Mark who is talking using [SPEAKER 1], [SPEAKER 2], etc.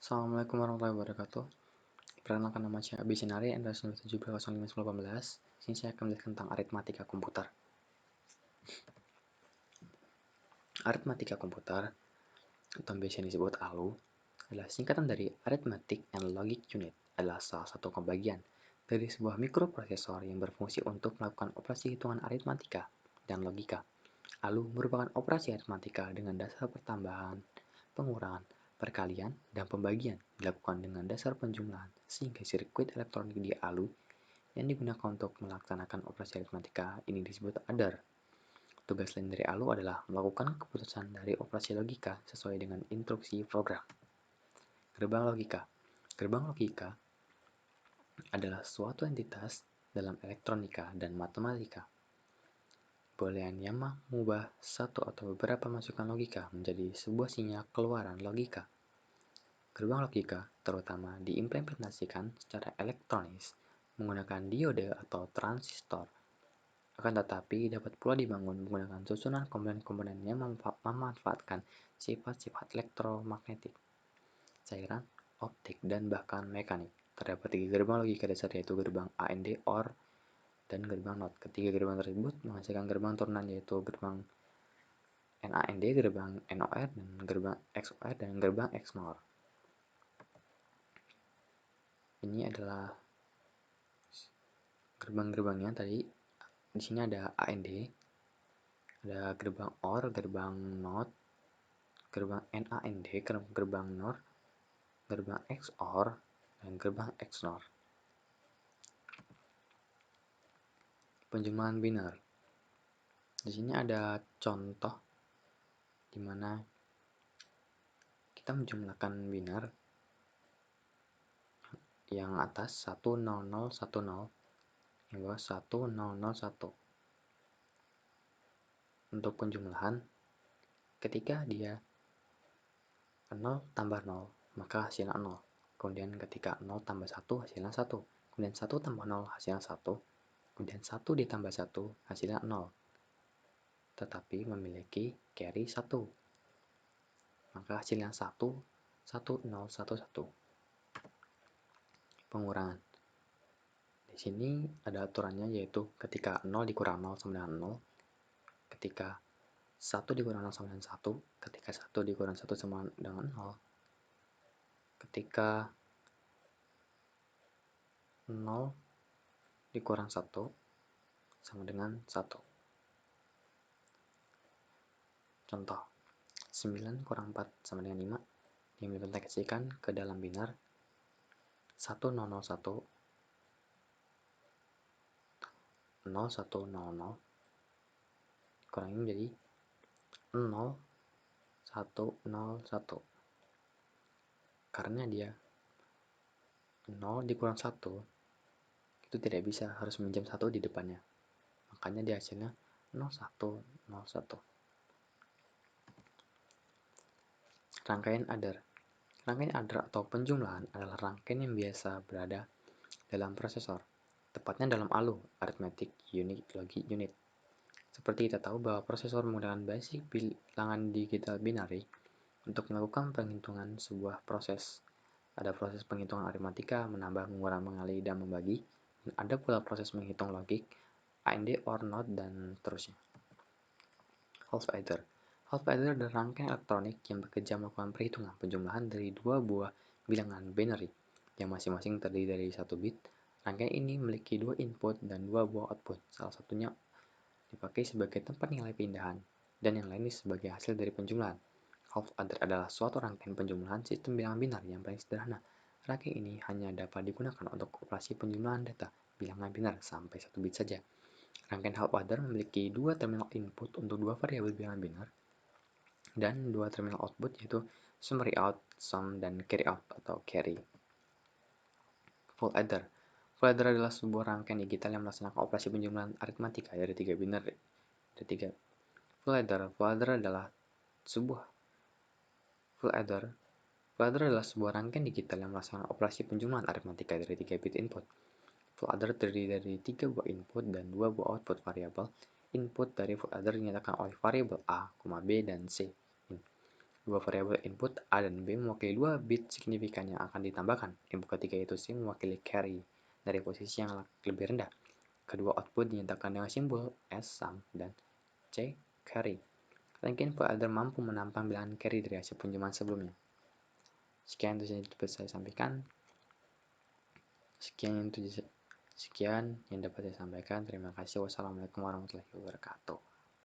[SPEAKER 1] Assalamualaikum warahmatullahi wabarakatuh. Perkenalkan, nama saya Abi Sinari, N217051018. Sini saya akan menjelaskan tentang aritmatika komputer. Aritmatika komputer, atau biasanya disebut ALU, adalah singkatan dari Arithmetic and Logic Unit, adalah salah satu pembagian dari sebuah mikroprosesor yang berfungsi untuk melakukan operasi hitungan aritmatika dan logika. ALU merupakan operasi aritmatika dengan dasar pertambahan, pengurangan, perkalian, dan pembagian dilakukan dengan dasar penjumlahan, sehingga sirkuit elektronik di ALU yang digunakan untuk melaksanakan operasi aritmatika ini disebut adder. Tugas lain dari ALU adalah melakukan keputusan dari operasi logika sesuai dengan instruksi program. Gerbang logika. Gerbang logika adalah suatu entitas dalam elektronika dan matematika. Bolehan yang mengubah satu atau beberapa masukan logika menjadi sebuah sinyal keluaran logika. Gerbang logika terutama diimplementasikan secara elektronis menggunakan diode atau transistor. Akan tetapi dapat pula dibangun menggunakan susunan komponen-komponen yang memanfaatkan sifat-sifat elektromagnetik, cairan, optik, dan bahkan mekanik. Terdapat 3 gerbang logika dasar, yaitu gerbang AND, OR, dan gerbang NOT. Ketiga gerbang tersebut menghasilkan gerbang turunan, yaitu gerbang NAND, gerbang NOR, dan gerbang XOR, dan gerbang XNOR. Ini adalah gerbang-gerbangnya tadi. Di sini ada AND, ada gerbang OR, gerbang NOT, gerbang NAND, gerbang NOR, gerbang XOR, dan gerbang XNOR. Penjumlahan biner. Di sini ada contoh di mana kita menjumlahkan biner yang atas 10010, yang bawah 1001. Untuk penjumlahan, ketika dia 0 tambah 0, maka hasilnya 0. Kemudian ketika 0 tambah 1, hasilnya 1. Kemudian 1 tambah 0, hasilnya 1. Kemudian 1 ditambah 1, hasilnya 0. Tetapi memiliki carry 1. Maka hasilnya 1, 1, 0, 1, 1. Pengurangan. Di sini ada aturannya, yaitu ketika 0 dikurang 0 sama dengan 0, ketika 1 dikurang 0 sama dengan 1, ketika 1 dikurang 1 sama dengan 0, ketika 0 dikurang 1 sama dengan 1. Contoh, 9 kurang 4 sama dengan 5, diimplementasikan ke dalam biner 1001, 0100, dikurangi menjadi 0101. Karena dia 0 dikurang 1, itu tidak bisa, harus minjam 1 di depannya. Makanya dia hasilnya 0101. Rangkaian adder. Rangkaian adder atau penjumlahan adalah rangkaian yang biasa berada dalam prosesor, tepatnya dalam ALU, Arithmetic Logic Unit. Seperti kita tahu bahwa prosesor menggunakan basic bilangan digital binary untuk melakukan penghitungan sebuah proses. Ada proses penghitungan aritmatika, menambah, mengurangi, mengalih, dan membagi. Dan ada pula proses menghitung logik, AND, OR, NOT, dan seterusnya. Half adder. Half adder adalah rangkaian elektronik yang bekerja melakukan perhitungan penjumlahan dari dua buah bilangan binary yang masing-masing terdiri dari 1 bit. Rangkaian ini memiliki 2 input dan 2 buah output. Salah satunya dipakai sebagai tempat nilai pindahan, dan yang lainnya sebagai hasil dari penjumlahan. Half adder adalah suatu rangkaian penjumlahan sistem bilangan binar yang paling sederhana. Rangkaian ini hanya dapat digunakan untuk operasi penjumlahan data bilangan binar sampai 1 bit saja. Rangkaian half adder memiliki 2 terminal input untuk 2 variabel bilangan binar dan 2 terminal output, yaitu summary out, sum, dan carry out atau carry. Full adder. Full adder adalah sebuah rangkaian digital yang melaksanakan operasi penjumlahan aritmatika dari 3 binary. Full adder adalah sebuah rangkaian digital yang melaksanakan operasi penjumlahan aritmatika dari 3 bit input. Full adder terdiri dari 3 buah input dan 2 buah output variabel. Input dari full adder dinyatakan oleh variabel A, B, dan C. Dua variabel input A dan B mewakili dua bit signifikan yang akan ditambahkan. Input ketiga yaitu C mewakili carry dari posisi yang lebih rendah. Kedua output dinyatakan dengan simbol S sum dan C carry. Rangkaian input adder mampu menampang bilangan carry dari hasil penjumlahan sebelumnya. Sekian yang dapat saya sampaikan. Sekian yang dapat saya sampaikan. Terima kasih. Wassalamualaikum warahmatullahi wabarakatuh.